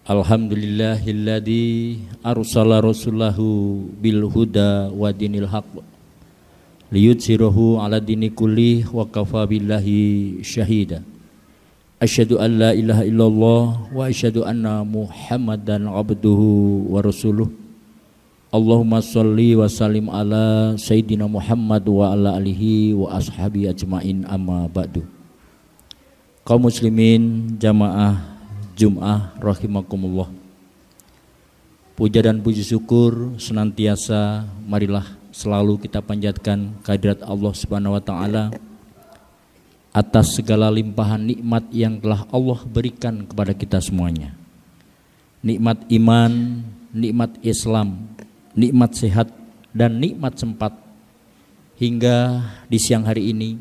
Alhamdulillahilladzi arsala rasulahu bil huda wa dinil haqq liyudhhirahu ala dini kulli wa kafa billahi syahida. Asyhadu an la ilaha illallah wa asyhadu anna Muhammadan abduhu wa rasuluh. Allahumma shalli wa sallim ala sayyidina Muhammad wa ala alihi wa ashabi ajmain, amma ba'du. Kaum muslimin jamaah Jum'ah rahimakumullah. Puja dan puji syukur senantiasa marilah selalu kita panjatkan kehadirat Allah Subhanahu wa taala atas segala limpahan nikmat yang telah Allah berikan kepada kita semuanya. Nikmat iman, nikmat Islam, nikmat sehat dan nikmat sempat. Hingga di siang hari ini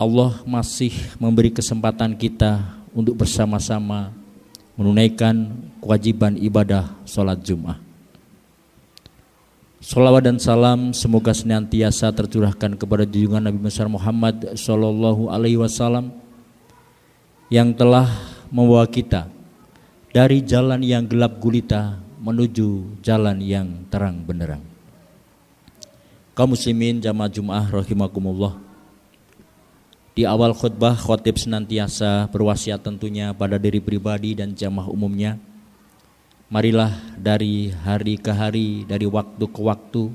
Allah masih memberi kesempatan kita untuk bersama-sama menunaikan kewajiban ibadah sholat Jum'ah. Sholawat dan salam semoga senantiasa tercurahkan kepada junjungan Nabi besar Muhammad Sallallahu Alaihi Wasallam yang telah membawa kita dari jalan yang gelap gulita menuju jalan yang terang benderang. Kaum muslimin jamaah Jum'ah rahimakumullah. Di awal khutbah, khotib senantiasa berwasiat tentunya pada diri pribadi dan jamaah umumnya. Marilah dari hari ke hari, dari waktu ke waktu,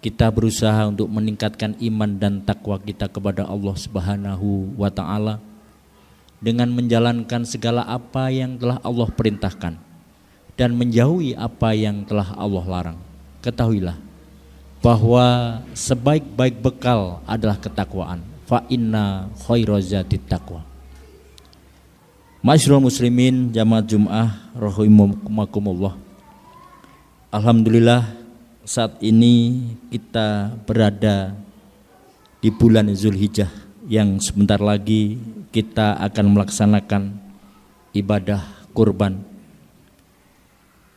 kita berusaha untuk meningkatkan iman dan takwa kita kepada Allah Subhanahu wa ta'ala dengan menjalankan segala apa yang telah Allah perintahkan dan menjauhi apa yang telah Allah larang. Ketahuilah bahwa sebaik-baik bekal adalah ketakwaan. Fa inna khairazati taqwa. Masyarul muslimin jamaah Jum'ah rahimakumullah. Alhamdulillah saat ini kita berada di bulan Zulhijjah yang sebentar lagi kita akan melaksanakan ibadah kurban.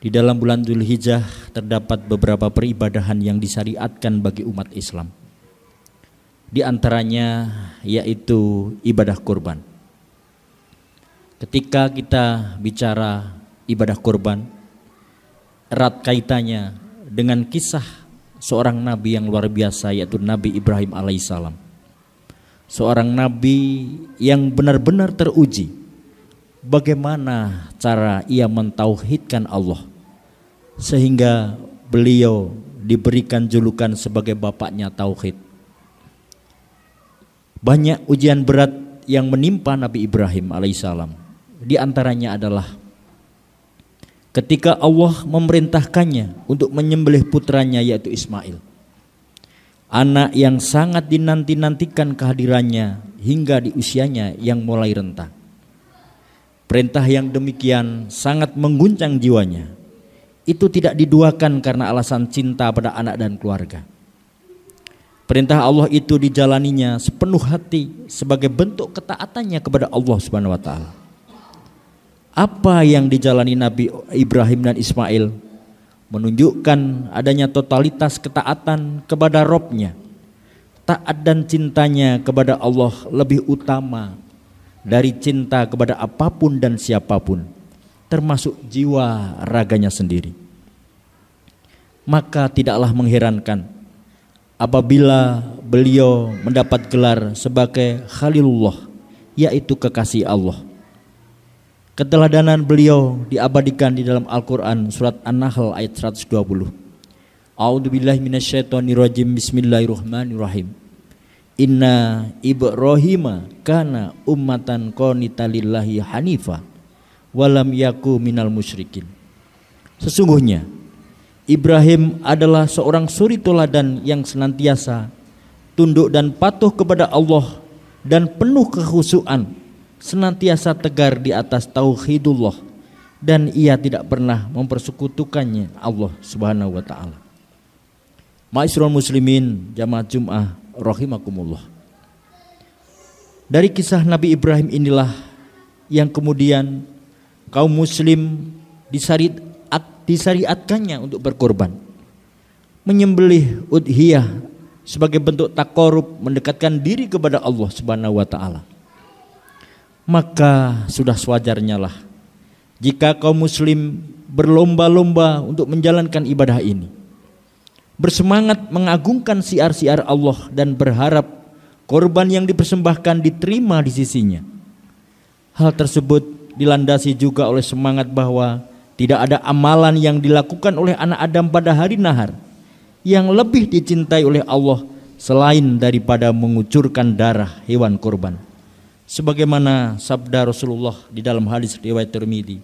Di dalam bulan Zulhijjah terdapat beberapa peribadahan yang disyariatkan bagi umat Islam. Di antaranya yaitu ibadah kurban. Ketika kita bicara ibadah kurban, erat kaitannya dengan kisah seorang nabi yang luar biasa, yaitu Nabi Ibrahim alaihissalam. Seorang nabi yang benar-benar teruji bagaimana cara ia mentauhidkan Allah sehingga beliau diberikan julukan sebagai bapaknya tauhid. Banyak ujian berat yang menimpa Nabi Ibrahim alaihissalam. Di antaranya adalah ketika Allah memerintahkannya untuk menyembelih putranya yaitu Ismail. Anak yang sangat dinanti-nantikan kehadirannya hingga di usianya yang mulai renta. Perintah yang demikian sangat mengguncang jiwanya. Itu tidak diduakan karena alasan cinta pada anak dan keluarga. Perintah Allah itu dijalaninya sepenuh hati sebagai bentuk ketaatannya kepada Allah Subhanahu wa taala. Apa yang dijalani Nabi Ibrahim dan Ismail menunjukkan adanya totalitas ketaatan kepada Robnya. Taat dan cintanya kepada Allah lebih utama dari cinta kepada apapun dan siapapun, termasuk jiwa raganya sendiri. Maka tidaklah mengherankan apabila beliau mendapat gelar sebagai Khalilullah, yaitu kekasih Allah. Keteladanan beliau diabadikan di dalam Al-Quran surat An-Nahl ayat 120. A'udzubillahi minasyaitonirrajim. Bismillahirrahmanirrahim. Inna Ibrahima kana ummatan qanitan lillahi hanifa walam yaku minal musyrikin. Sesungguhnya Ibrahim adalah seorang suri teladan yang senantiasa tunduk dan patuh kepada Allah dan penuh kekhusyuan, senantiasa tegar di atas tauhidullah, dan ia tidak pernah mempersekutukannya Allah Subhanahu wa taala. Ma'asyiral muslimin jamaah Jum'ah rahimakumullah. Dari kisah Nabi Ibrahim inilah yang kemudian kaum muslim disyariatkannya untuk berkorban, menyembelih udhiyah sebagai bentuk takarub, mendekatkan diri kepada Allah Subhanahu wa taala. Maka sudah sewajarnya lah jika kaum muslim berlomba-lomba untuk menjalankan ibadah ini, bersemangat mengagungkan siar-siar Allah dan berharap korban yang dipersembahkan diterima di sisinya. Hal tersebut dilandasi juga oleh semangat bahwa tidak ada amalan yang dilakukan oleh anak Adam pada hari nahar yang lebih dicintai oleh Allah selain daripada mengucurkan darah hewan korban. Sebagaimana sabda Rasulullah di dalam hadis riwayat Tirmidzi,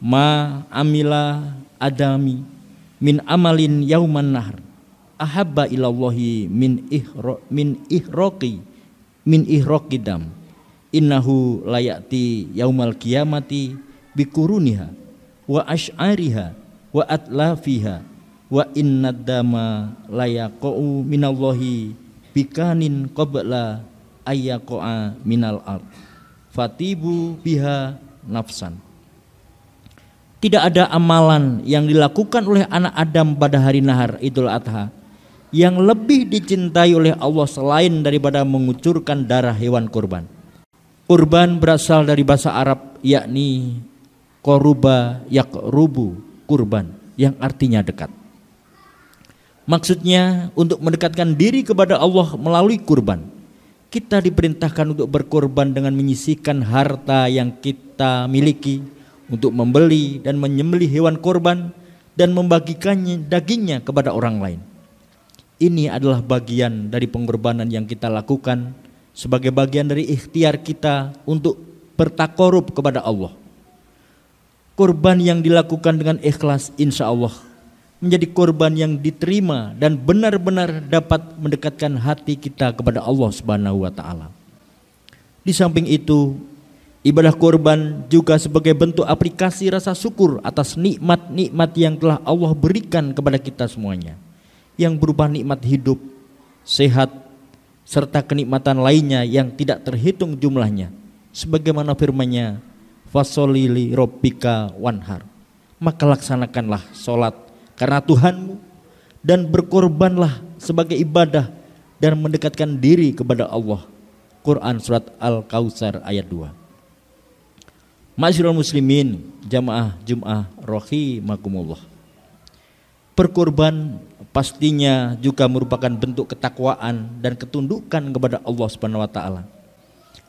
"Ma amila adami min amalin yauman nahr ahabba ilallahi min ihraqi dam innahu layati yaumal qiyamati bikuruniha wa ash'ariha wa atlafiha wa innad dama layaqau minallahi bikanin qabla ayyaqa'a minal ard fatibu biha nafsan." Tidak ada amalan yang dilakukan oleh anak Adam pada hari nahar Idul Adha yang lebih dicintai oleh Allah selain daripada mengucurkan darah hewan kurban. Kurban berasal dari bahasa Arab, yakni koruba yakrubu, kurban, yang artinya dekat. Maksudnya untuk mendekatkan diri kepada Allah melalui kurban. Kita diperintahkan untuk berkorban dengan menyisihkan harta yang kita miliki untuk membeli dan menyembelih hewan korban dan membagikannya dagingnya kepada orang lain. Ini adalah bagian dari pengorbanan yang kita lakukan sebagai bagian dari ikhtiar kita untuk bertakarub kepada Allah. Korban yang dilakukan dengan ikhlas insya Allah menjadi korban yang diterima dan benar-benar dapat mendekatkan hati kita kepada Allah Subhanahu wa taala. Di samping itu, ibadah korban juga sebagai bentuk aplikasi rasa syukur atas nikmat-nikmat yang telah Allah berikan kepada kita semuanya, yang berupa nikmat hidup, sehat, serta kenikmatan lainnya yang tidak terhitung jumlahnya. Sebagaimana firman-Nya, "Fasholli li rabbika wanhar." Maka laksanakanlah sholat karena Tuhanmu dan berkorbanlah sebagai ibadah dan mendekatkan diri kepada Allah. Quran surat Al-Kautsar ayat 2. Ma'asyiral muslimin jamaah Jum'ah rahimakumullah. Berkorban pastinya juga merupakan bentuk ketakwaan dan ketundukan kepada Allah Subhanahu wa taala.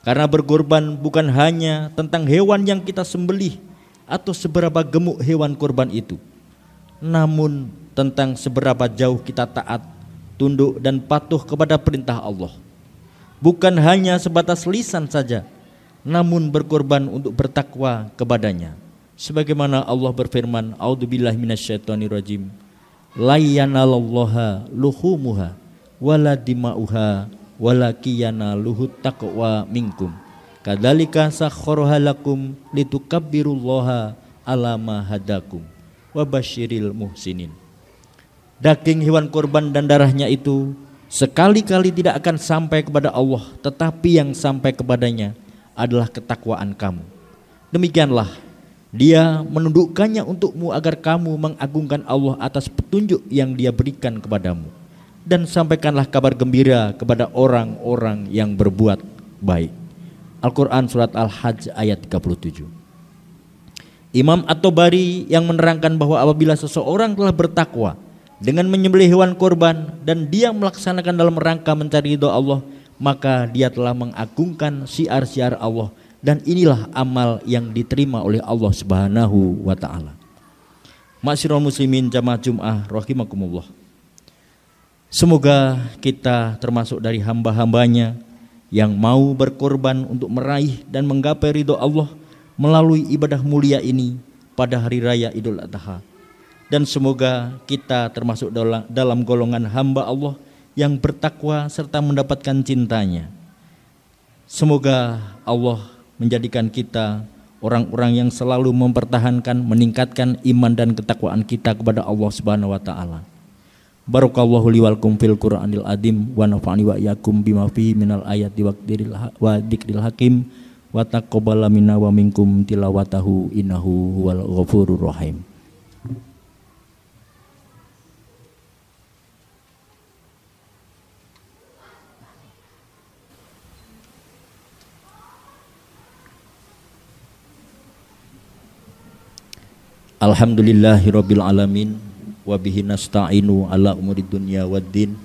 Karena berkorban bukan hanya tentang hewan yang kita sembelih atau seberapa gemuk hewan korban itu, namun tentang seberapa jauh kita taat, tunduk dan patuh kepada perintah Allah. Bukan hanya sebatas lisan saja, namun berkorban untuk bertakwa kepadanya. Sebagaimana Allah berfirman, "A'udzubillahi minasyaitonirrajim. La yanalallaha luhumuha wala dima'uha walakiyanaluhut taqwa minkum. Kadzalika sakhkharaha lakum litukabbirullaha ala ma hadakum wa basyiril muhsinin." Daging hewan korban dan darahnya itu sekali-kali tidak akan sampai kepada Allah, tetapi yang sampai kepadanya adalah ketakwaan kamu. Demikianlah Dia menundukkannya untukmu agar kamu mengagungkan Allah atas petunjuk yang Dia berikan kepadamu. Dan sampaikanlah kabar gembira kepada orang-orang yang berbuat baik. Al-Quran surat Al-Hajj ayat 37. Imam At-Tabari yang menerangkan bahwa apabila seseorang telah bertakwa dengan menyembelih hewan korban dan dia melaksanakan dalam rangka mencari ridha Allah, maka dia telah mengagungkan syiar-syiar Allah, dan inilah amal yang diterima oleh Allah Subhanahu wa taala. Ma'asyiral muslimin jamaah Jum'ah rahimakumullah. Semoga kita termasuk dari hamba-hambanya yang mau berkorban untuk meraih dan menggapai ridha Allah melalui ibadah mulia ini pada hari raya Idul Adha. Dan semoga kita termasuk dalam golongan hamba Allah yang bertakwa serta mendapatkan cintanya. Semoga Allah menjadikan kita orang-orang yang selalu mempertahankan, meningkatkan iman dan ketakwaan kita kepada Allah Subhanahu wa taala. Barakallahu li walakum fil Qur'anil adim wa nafa'ani wa iyyakum bima fihi minal ayati wa dzikril hakim wa taqabbala minna wa minkum tilawatahu innahu huwal ghafurur rahim. Alhamdulillahirabbil alamin wa bihi nasta'inu ala umuri dunya waddin.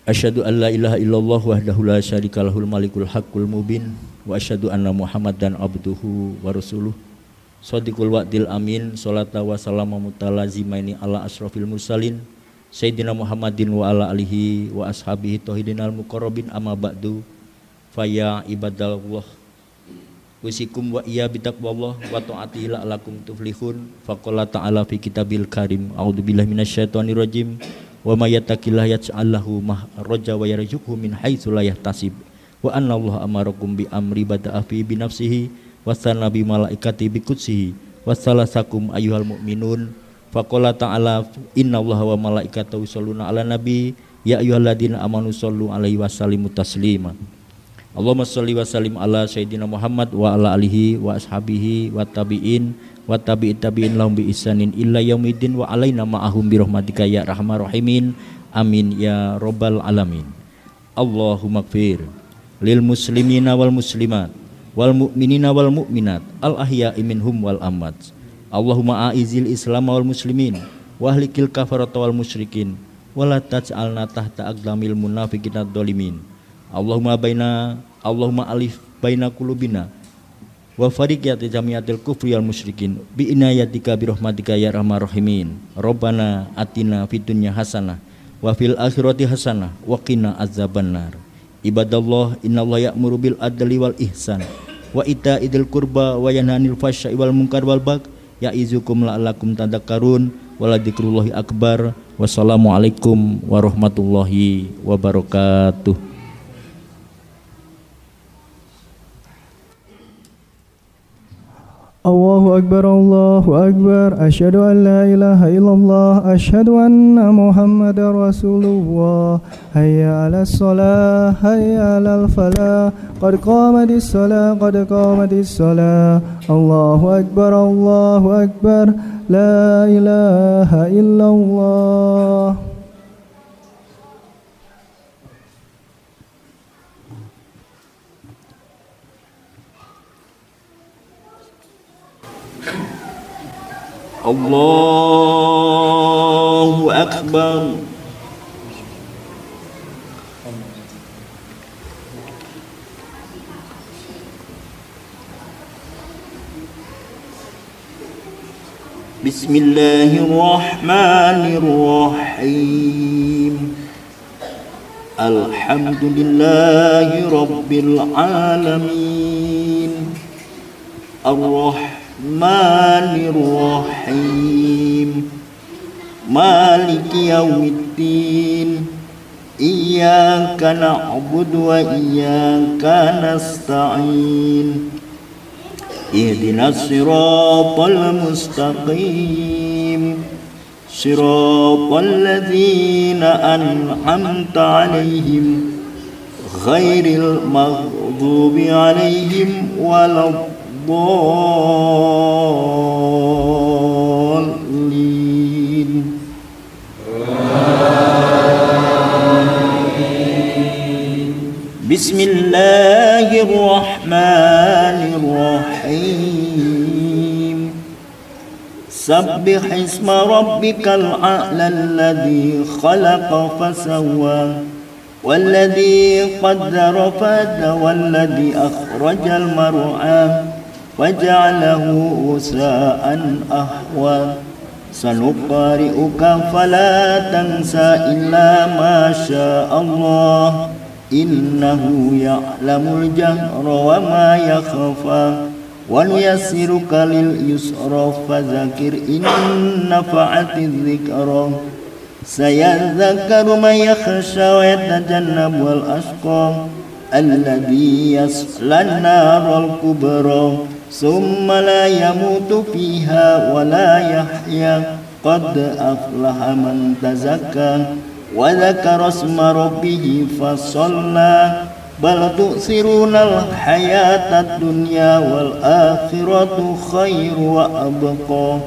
Asyhadu an la ilaha illallah wahdahu la syarika lahul malikul haqqul mubin wa asyhadu anna Muhammadan abduhu wa rasuluh shadiqul wa'dil amin. Sholata wa salamu mutalazimaini ala asrofil mursalin sayyidina Muhammadin wa ala alihi wa ashabihi tauhidinal muqarrabin amma ba'du. Faya ibadallah usikum wa iya bitaqwallah wa ta'ati la'alakum tuflihun. Faqala ta'ala fi kitabil karim a'udzubillahi minasyaitonir rajim wa may yattaqillah yaj'al lahu makhraja wa yarzuqhu min haitsu la yahtasib wa anna Allah amarakum bi amri bada'a fi bi nafsihi wa sanna bi malaikati bi qudsihi wa salasakum ayyuhal mu'minun. Faqala ta'ala innallaha wa malaikatahu yusholluna 'alan nabi ya ayyuhalladzina amanu shollu 'alaihi wa sallimu taslima. Allahumma sholli wa sallim ala sayyidina Muhammad wa ala alihi wa ashabihi wa tabi'in wa tabi'it tabi'in lahum bi ihsanin illa yaumiddin wa alaina ma'ahum bi rahmatika ya arhamar rahimin amin ya rabbal alamin. Allahumma ighfir lil muslimina wal muslimat wal mu'minina wal mu'minat al ahya'i minhum wal amwat. Allahumma a'izil islam wal muslimin wa ahlikil kafarata wal musyrikin wa la taj'alna tahta aqdamil munafiqina dzalimin. Allahumma alif baina qulubina wa fariqiyati jami'atil kufri wal musyrikin bi inayatika bi rahmatika ya arhamar rahimin. Rabbana atina fid dunya hasanah wa fil akhirati hasanah wa qina azabannar. Ibadallah innallaha ya'muru bil adli wal ihsan wa ita'idil qurba wa yanha 'anil fahsya'i wal munkar wal baghi ya'izukum la'allakum tadhakkarun wa la dzikrullahi akbar. Wassalamualaikum warahmatullahi wabarakatuh. Allahu Akbar, asyhadu an la ilaha illallah, asyhadu anna Muhammadar Rasulullah. Hayya 'alas shalah, hayya 'alal falah, qad qamatis shalah, Allahu Akbar, la ilaha illallah. Allahu Akbar. Bismillahirrahmanirrahim. Alhamdulillahi rabbil alamin. Ar-Rahmanir-Rahim. Maliki yaumiddin. Iyyaka na'budu wa iyyaka nasta'in. Ihdinas siratal mustaqim. Siratal ladzina an'amta 'alaihim ghairil maghdubi 'alaihim waladdallin. Bismillahirrahmanirrahim. Sabbih isma rabbikal a'la alladhi khalaqa fasawwa walladhi qaddara fahada walladhi akhrajal mar'a waja'alahu usa'an ahwa. Sanuqari'uka fala tansa illa ma sya'allah innahu ya'lamul jahra wa ma yakhfa wa nuyassiruka lil yusra fadzakir in nafa'atiz dzikra sayadzakkaru man yakhsha wa yatajannabul ashqa alladhi yaslan naral kubra summa la yamutu fiha wa la yahya قد أفلح من تزكى وذكر اسم ربه فصلى بل تؤثرون الحياة الدنيا والآخرة خير وأبقى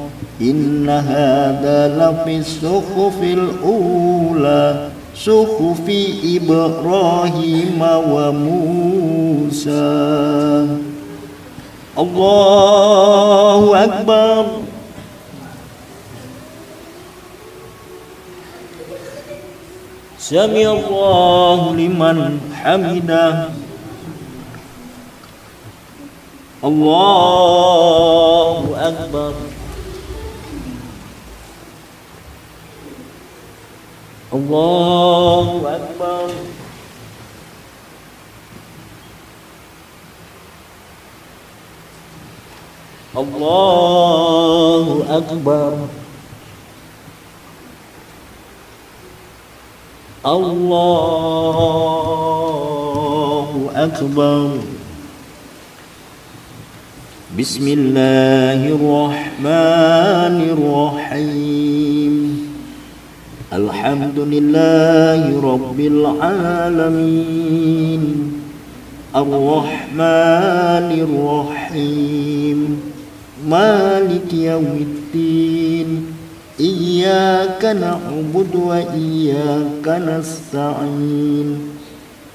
إن هذا لفي الصحف الأولى صحف إبراهيم وموسى. الله أكبر. سمع الله لمن حمده. الله أكبر. الله أكبر. الله أكبر. الله أكبر. بسم الله الرحمن الرحيم. الحمد لله رب العالمين الرحمن الرحيم مالك يوم الدين إياك نعبد وإياك نستعين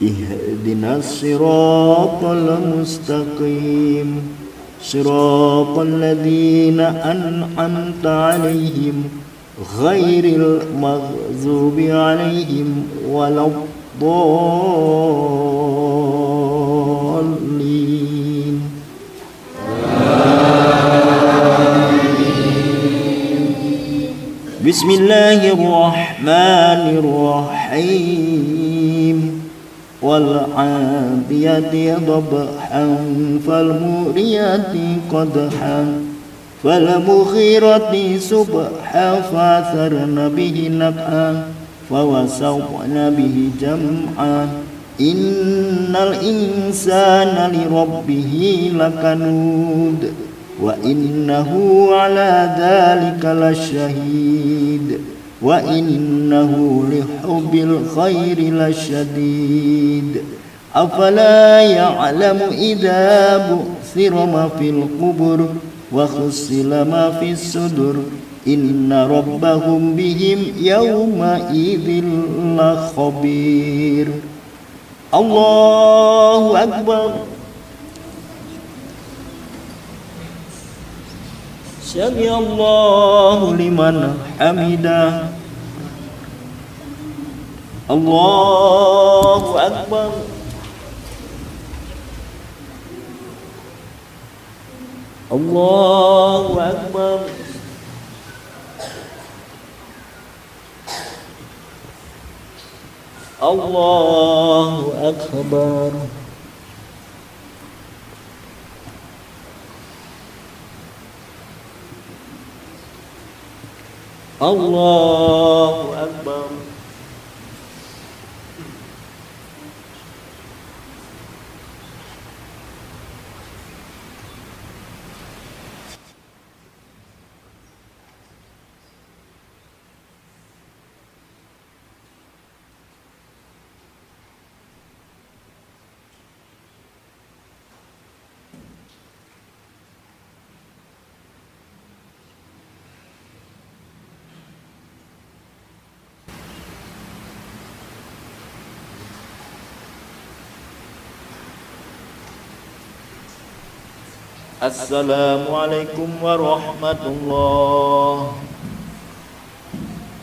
اهدنا الصراط المستقيم صراط الذين أنعمت عليهم غير المغضوب عليهم ولا الضالين. بسم الله الرحمن الرحيم والعاديات ضبحا فالموريات قدحا فالمغيرات صبحا فأثرن به نقعا فوسطن به جمعا إن الإنسان لربه لكنود وإنه على ذلك لشهيد وإنه لحب الخير لشديد أفلا يعلم إذا بعثر ما في القبور وحصل ما في الصدور إن ربهم بهم يومئذ لخبير. الله أكبر. سمع الله لمن حمده. الله أكبر. الله أكبر. الله أكبر. الله أكبر. Assalamualaikum warahmatullah.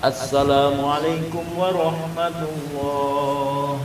Assalamualaikum warahmatullah.